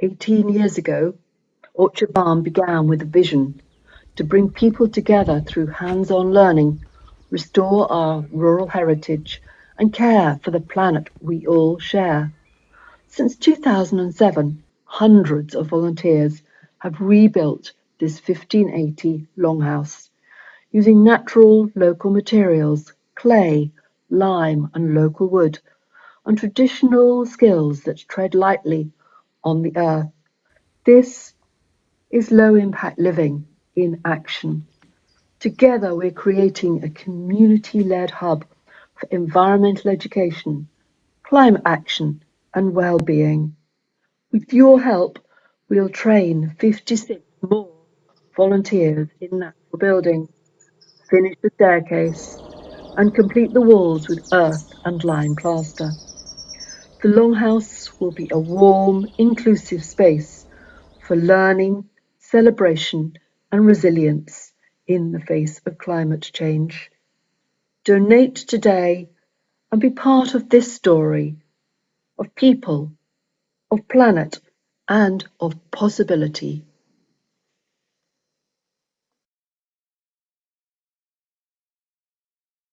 18 years ago, Orchard Barn began with a vision to bring people together through hands-on learning, restore our rural heritage, and care for the planet we all share. Since 2007, hundreds of volunteers have rebuilt this 1580 longhouse using natural local materials, clay, lime, and local wood, and traditional skills that tread lightly on the earth. This is low impact living in action. Together, we're creating a community led hub for environmental education, climate action, and well being. With your help, we'll train 56 more volunteers in natural building, finish the staircase, and complete the walls with earth and lime plaster. The Longhouse will be a warm, inclusive space for learning, celebration, and resilience in the face of climate change. Donate today and be part of this story of people, of planet, and of possibility.